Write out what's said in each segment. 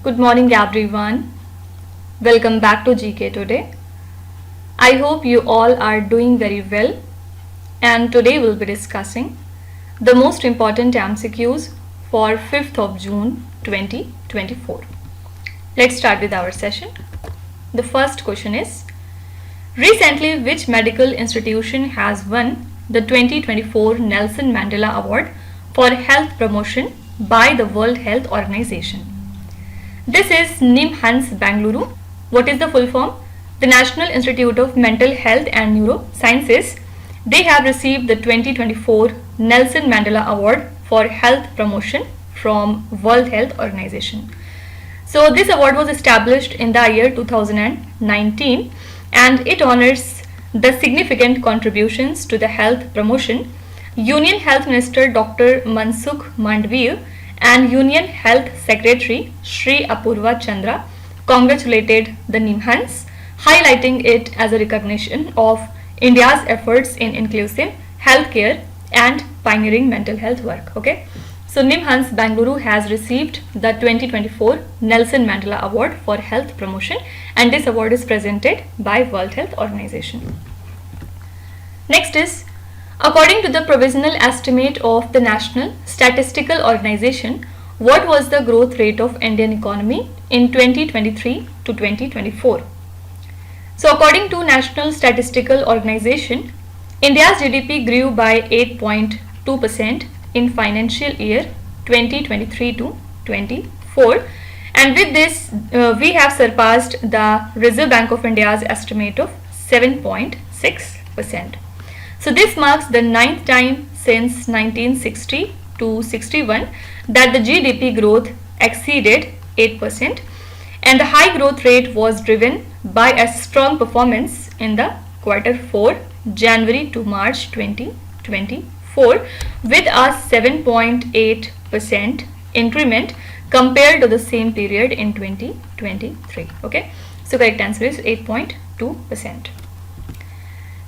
Good morning everyone. Welcome back to GK Today. I hope you all are doing very well, and today we'll be discussing the most important MCQs for 5th of June 2024. Let's start with our session. The first question is, recently which medical institution has won the 2024 Nelson Mandela Award for Health Promotion by the World Health Organization? This is NIMHANS Bangalore. What is the full form? The National Institute of Mental Health and Neurosciences. They have received the 2024 Nelson Mandela Award for Health Promotion from World Health Organization. So this award was established in the year 2019 and it honors the significant contributions to the health promotion. Union Health Minister Dr. Mansukh Mandavia and Union Health Secretary Shri Apurva Chandra congratulated the NIMHANS, highlighting it as a recognition of India's efforts in inclusive healthcare and pioneering mental health work. Okay, so NIMHANS Bangalore has received the 2024 Nelson Mandela Award for Health Promotion, and this award is presented by World Health Organization. Next is, according to the provisional estimate of the National Statistical Organization, what was the growth rate of Indian economy in 2023 to 2024? So according to National Statistical Organization, India's GDP grew by 8.2% in financial year 2023 to 24, and with this we have surpassed the Reserve Bank of India's estimate of 7.6%. So this marks the 9th time since 1960 to 61 that the GDP growth exceeded 8%, and the high growth rate was driven by a strong performance in the quarter 4, January to March 2024, with a 7.8% increment compared to the same period in 2023. Okay, so correct answer is 8.2%.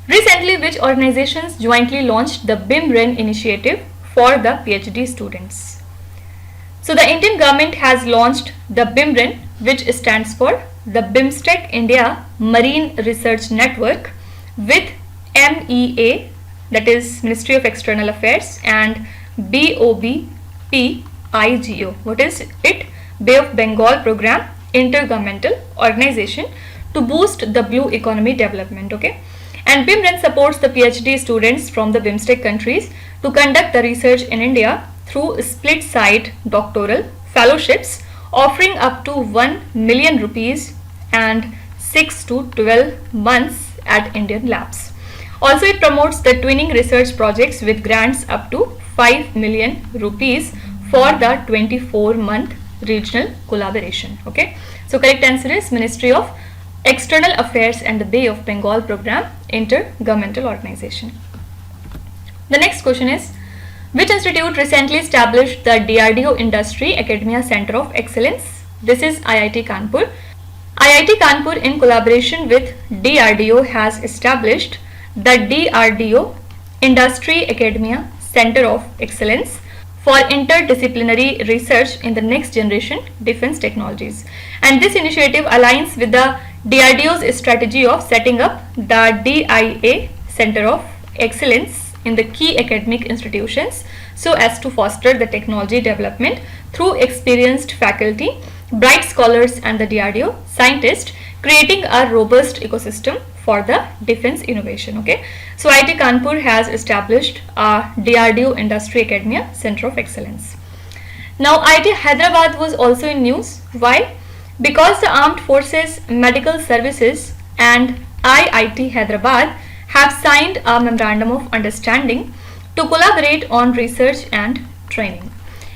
Recently, which organizations jointly launched the BIMREN initiative for the PhD students? So the Indian government has launched the BIMREN, which stands for the BIMSTEC India Marine Research Network, with MEA, that is Ministry of External Affairs, and BOBPIGO, what is it? Bay of Bengal Program Intergovernmental Organization, to boost the blue economy development. Okay, and BIMREN supports the PhD students from the BIMSTEC countries to conduct the research in India through split-site doctoral fellowships offering up to 1 million rupees and 6 to 12 months at Indian labs. Also, it promotes the twinning research projects with grants up to 5 million rupees for the 24-month regional collaboration. Okay, so correct answer is Ministry of External Affairs and the Bay of Bengal Program Intergovernmental Organization. The next question is, which institute recently established the DRDO Industry Academia Center of Excellence? This is IIT Kanpur. IIT Kanpur, in collaboration with DRDO, has established the DRDO Industry Academia Center of Excellence for interdisciplinary research in the next generation defense technologies. And this initiative aligns with the DRDO's strategy of setting up the DIA Center of Excellence in the key academic institutions so as to foster the technology development through experienced faculty, bright scholars, and the DRDO scientists, creating a robust ecosystem for the defense innovation. Okay, so IIT Kanpur has established a DRDO Industry Academia Center of Excellence. Now, IIT Hyderabad was also in news. Why? Because the Armed Forces Medical Services and IIT Hyderabad have signed a memorandum of understanding to collaborate on research and training.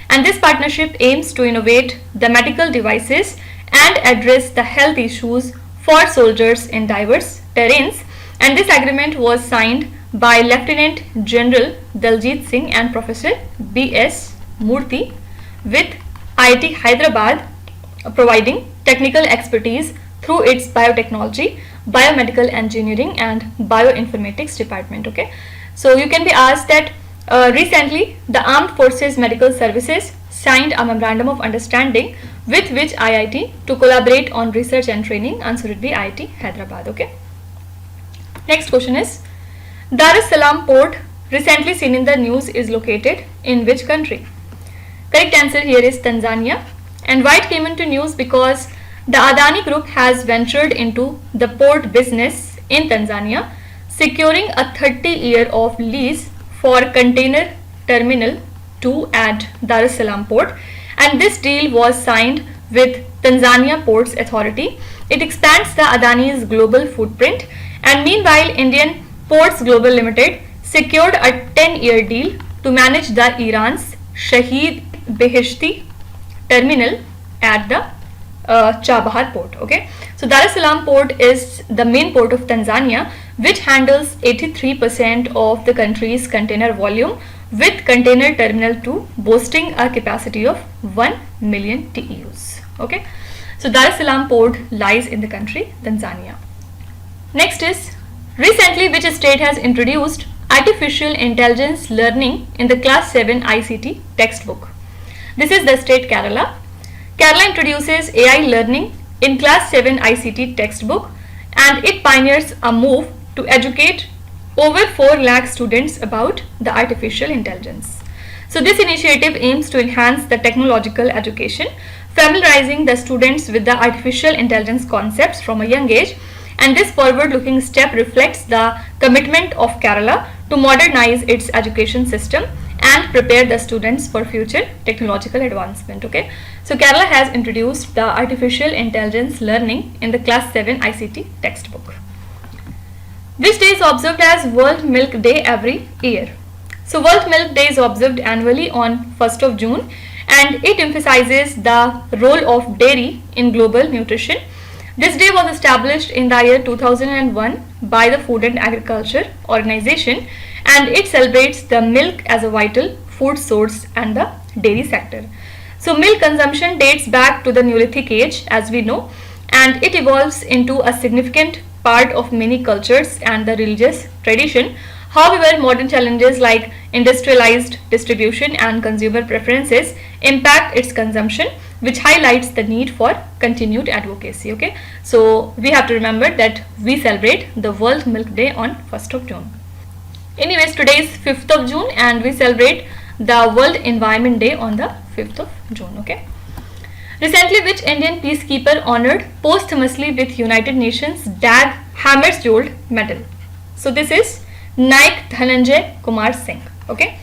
And this partnership aims to innovate the medical devices and address the health issues for soldiers in diverse terrains. And this agreement was signed by Lieutenant General Daljit Singh and Professor B.S. Murthy, with IIT Hyderabad providing technical expertise through its biotechnology, biomedical engineering, and bioinformatics department. Okay, so you can be asked that recently the Armed Forces Medical Services signed a memorandum of understanding with which IIT to collaborate on research and training. Answer would be IIT Hyderabad. Okay. Next question is, Dar es Salaam port recently seen in the news is located in which country? Correct answer here is Tanzania. And why it came into news? Because the Adani Group has ventured into the port business in Tanzania, securing a 30-year of lease for container terminal 2 at Dar es Salaam port, and this deal was signed with Tanzania Ports Authority. It expands the Adani's global footprint, and meanwhile Indian Ports Global Limited secured a 10-year deal to manage the Iran's Shahid Beheshti terminal at the Chabahar port. Okay, so Dar es Salaam port is the main port of Tanzania, which handles 83% of the country's container volume, with container terminal 2 boasting a capacity of 1 million TEUs. Okay, so Dar es Salaam port lies in the country Tanzania. Next is, recently which state has introduced artificial intelligence learning in the class 7 ICT textbook? This is the state Kerala. Kerala introduces AI learning in class 7 ICT textbook, and it pioneers a move to educate over 4 lakh students about the artificial intelligence. So this initiative aims to enhance the technological education, familiarizing the students with the artificial intelligence concepts from a young age, and this forward-looking step reflects the commitment of Kerala to modernize its education system and prepare the students for future technological advancement. Okay, so Kerala has introduced the artificial intelligence learning in the class 7 ICT textbook. Which day is observed as World Milk Day every year? So World Milk Day is observed annually on 1st of June, and it emphasizes the role of dairy in global nutrition. This day was established in the year 2001 by the Food and Agriculture Organization, and it celebrates the milk as a vital food source and the dairy sector. So milk consumption dates back to the Neolithic age, as we know, and it evolves into a significant part of many cultures and the religious tradition. However, modern challenges like industrialized distribution and consumer preferences impact its consumption, which highlights the need for continued advocacy. Okay, so we have to remember that we celebrate the World Milk Day on 1st of June. Anyways, today is 5th of June and we celebrate the World Environment Day on the 5th of June. Okay. Recently, which Indian peacekeeper honored posthumously with United Nations DAG Hammarskjöld Medal? So this is Naik Dhananjay Kumar Singh. Okay,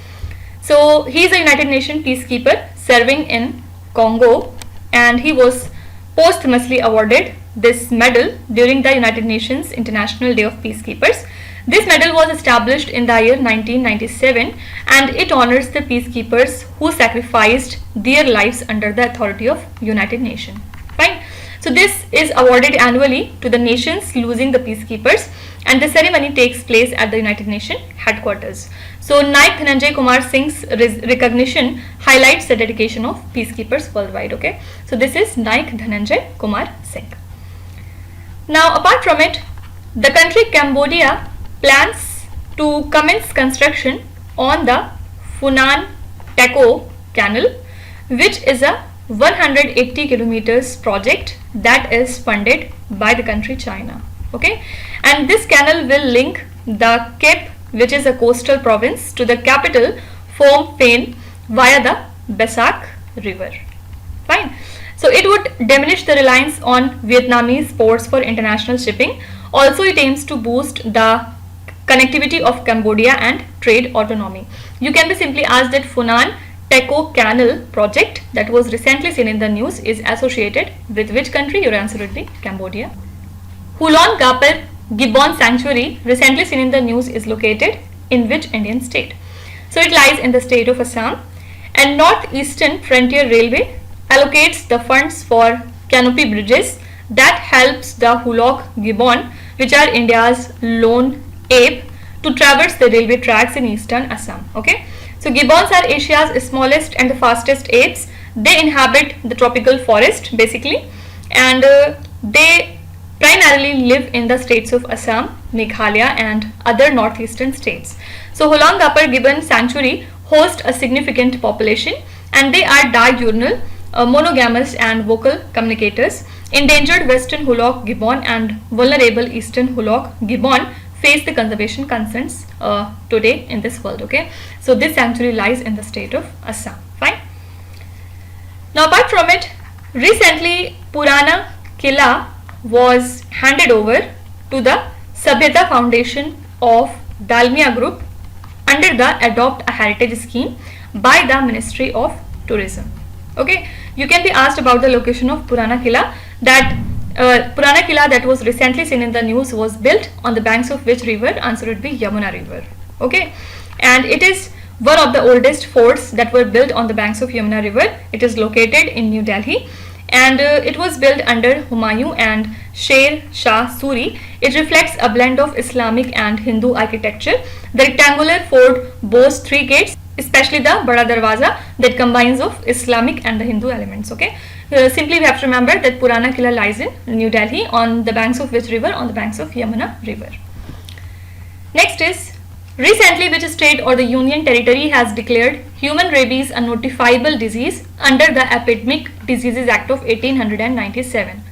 so he is a United Nations peacekeeper serving in Congo, and he was posthumously awarded this medal during the United Nations International Day of Peacekeepers. This medal was established in the year 1997, and it honors the peacekeepers who sacrificed their lives under the authority of United Nations. Fine. So this is awarded annually to the nations losing the peacekeepers, and the ceremony takes place at the United Nations headquarters. So Naik Dhananjay Kumar Singh's recognition highlights the dedication of peacekeepers worldwide. Okay, so this is Naik Dhananjay Kumar Singh. Now, apart from it, the country Cambodia plans to commence construction on the Funan Teco Canal, which is a 180 kilometers project that is funded by the country China. Okay, and this canal will link the Cape, which is a coastal province, to the capital Phnom Penh via the Basak River. Fine. So it would diminish the reliance on Vietnamese ports for international shipping. Also, it aims to boost the connectivity of Cambodia and trade autonomy. You can be simply asked that Funan Teco Canal project that was recently seen in the news is associated with which country? Your answer would be Cambodia. Hulan Gapar Gibbon Sanctuary, recently seen in the news, is located in which Indian state? So it lies in the state of Assam, and Northeastern Frontier Railway allocates the funds for canopy bridges that helps the Hulok Gibbon, which are India's lone ape, to traverse the railway tracks in eastern Assam. Okay, so gibbons are Asia's smallest and the fastest apes. They inhabit the tropical forest basically, and they primarily live in the states of Assam, Meghalaya and other northeastern states. So Hulang Gapar Gibbon Sanctuary hosts a significant population, and they are diurnal, monogamous and vocal communicators. Endangered western hulock gibbon and vulnerable eastern hulock gibbon face the conservation concerns today in this world. Okay, so this sanctuary lies in the state of Assam. Fine. Now apart from it, recently Purana Killa was handed over to the Sabhyata Foundation of Dalmia Group under the Adopt a Heritage scheme by the Ministry of Tourism. Okay, you can be asked about the location of Purana Killa. That Purana Killa that was recently seen in the news was built on the banks of which river? Answer would be Yamuna River. Okay, and it is one of the oldest forts that were built on the banks of Yamuna River. It is located in New Delhi, and it was built under Humayun and Sher Shah Suri. It reflects a blend of Islamic and Hindu architecture. The rectangular fort boasts 3 gates, especially the Bada Darwaza that combines of Islamic and the Hindu elements. Okay, simply we have to remember that Purana Killa lies in New Delhi on the banks of which river? On the banks of Yamuna River. Next is, recently which state or the union territory has declared human rabies a notifiable disease under the Epidemic Diseases Act of 1897.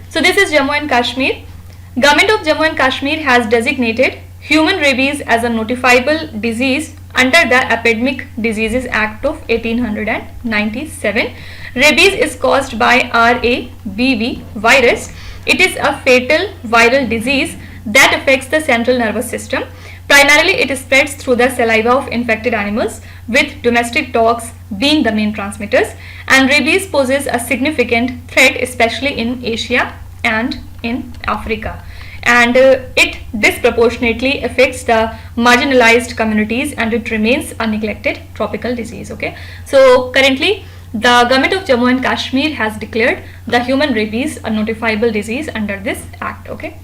So this is Jammu and Kashmir. Government of Jammu and Kashmir has designated human rabies as a notifiable disease under the Epidemic Diseases Act of 1897. Rabies is caused by RABV virus. It is a fatal viral disease that affects the central nervous system. Primarily, it spreads through the saliva of infected animals, with domestic dogs being the main transmitters. And rabies poses a significant threat, especially in Asia and in Africa. And it disproportionately affects the marginalized communities, and it remains a neglected tropical disease. Okay, so currently the government of Jammu and Kashmir has declared the human rabies a notifiable disease under this act. Okay.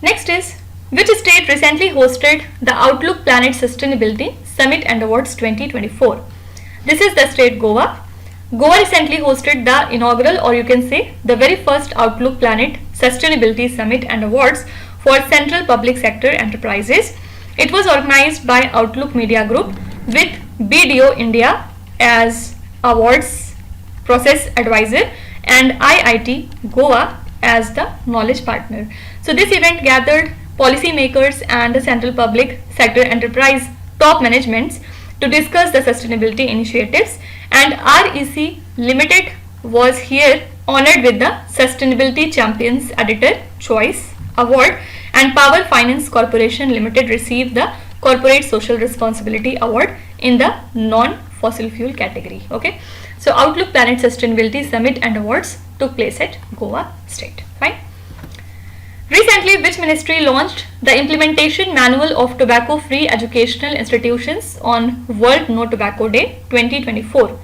Next is, which state recently hosted the Outlook Planet Sustainability Summit and Awards 2024? This is the state Goa. Goa recently hosted the inaugural, or you can say the very first Outlook Planet Sustainability Summit and Awards for Central Public Sector Enterprises. It was organized by Outlook Media Group with BDO India as awards process advisor and IIT Goa as the knowledge partner. So this event gathered policymakers and the central public sector enterprise top managements to discuss the sustainability initiatives, and REC Limited was here honored with the Sustainability Champions Editor Choice Award, and Power Finance Corporation Limited received the Corporate Social Responsibility Award in the non-fossil fuel category. Okay, so Outlook Planet Sustainability Summit and Awards took place at Goa State. Fine. Recently, which ministry launched the implementation manual of tobacco-free educational institutions on World No Tobacco Day 2024?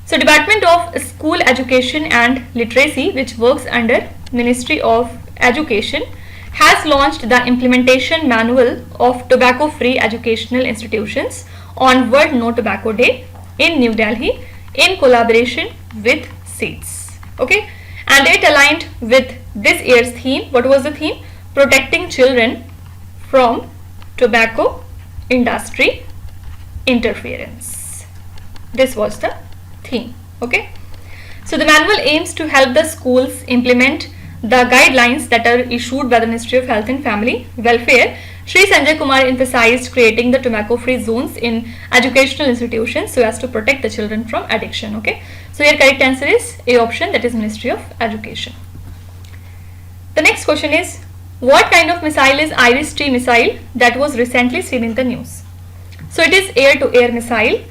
So, Department of School Education and Literacy, which works under Ministry of Education, has launched the implementation manual of tobacco-free educational institutions on World No Tobacco Day in New Delhi in collaboration with SEEDS. Okay, and it aligned with this year's theme. What was the theme? Protecting children from tobacco industry interference. This was the theme. Okay, so the manual aims to help the schools implement the guidelines that are issued by the Ministry of Health and Family Welfare. Shri Sanjay Kumar emphasized creating the tobacco-free zones in educational institutions so as to protect the children from addiction. Okay, so your correct answer is A option, that is Ministry of Education. The next question is, what kind of missile is IRIS-T missile that was recently seen in the news? So it is air-to-air missile,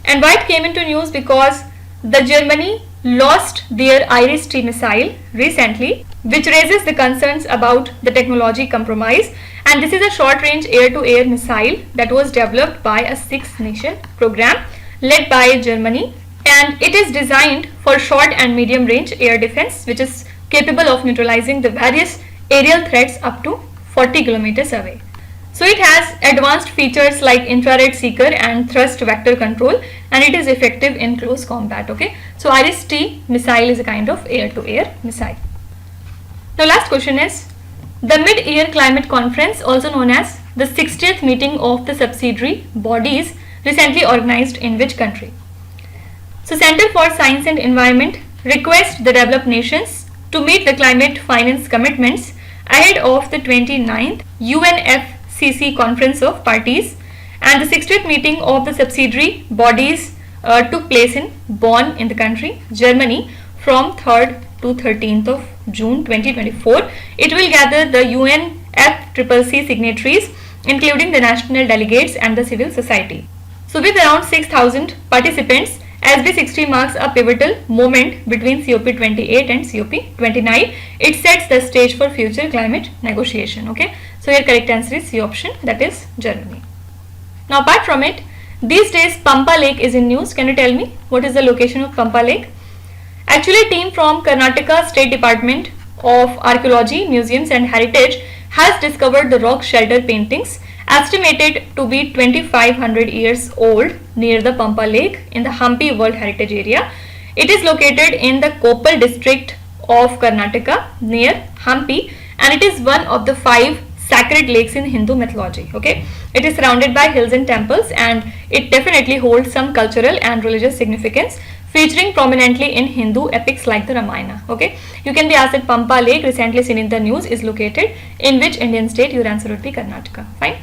and why it came into news? Because the Germany lost their IRIS-T missile recently, which raises the concerns about the technology compromise. And this is a short-range air-to-air missile that was developed by a 6-nation program led by Germany, and it is designed for short and medium-range air defense, which is capable of neutralizing the various aerial threats up to 40 kilometers away. So it has advanced features like infrared seeker and thrust vector control, and it is effective in close combat. Okay, so IRIS-T missile is a kind of air-to-air missile. Now last question is, the Mid-Year Climate Conference, also known as the 60th meeting of the subsidiary bodies, recently organized in which country? So Center for Science and Environment requests the developed nations to meet the climate finance commitments ahead of the 29th UNFCCC Conference of Parties, and the 60th meeting of the subsidiary bodies took place in Bonn in the country, Germany, from 3rd to 13th of June 2024. It will gather the UNFCCC signatories, including the national delegates and the civil society. So with around 6,000 participants, SB60 marks a pivotal moment between COP28 and COP29. It sets the stage for future climate negotiation. Okay, so your correct answer is C option, that is Germany. Now apart from it, these days Pampa Lake is in news. Can you tell me what is the location of Pampa Lake? Actually, a team from Karnataka State Department of Archaeology, Museums and Heritage has discovered the rock shelter paintings estimated to be 2500 years old near the Pampa Lake in the Hampi World Heritage Area. It is located in the Koppal district of Karnataka near Hampi, and it is one of the 5 sacred lakes in Hindu mythology. Okay, it is surrounded by hills and temples, and it definitely holds some cultural and religious significance, featuring prominently in Hindu epics like the Ramayana. Okay, you can be asked that Pampa Lake, recently seen in the news, is located in which Indian state? Your answer would be Karnataka. Fine.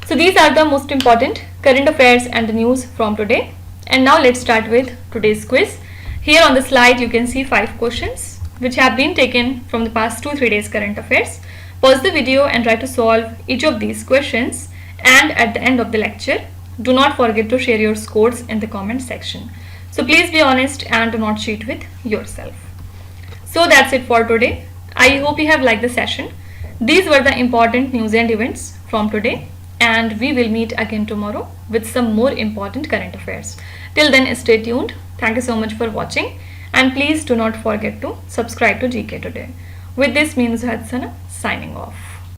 So these are the most important current affairs and the news from today. And now let's start with today's quiz. Here on the slide you can see 5 questions which have been taken from the past 2-3 days current affairs. Pause the video and try to solve each of these questions, and at the end of the lecture, do not forget to share your scores in the comment section. So please be honest and do not cheat with yourself. So that's it for today. I hope you have liked the session. These were the important news and events from today, and we will meet again tomorrow with some more important current affairs. Till then, stay tuned. Thank you so much for watching, and please do not forget to subscribe to GK Today. With this, me Hadsana signing off.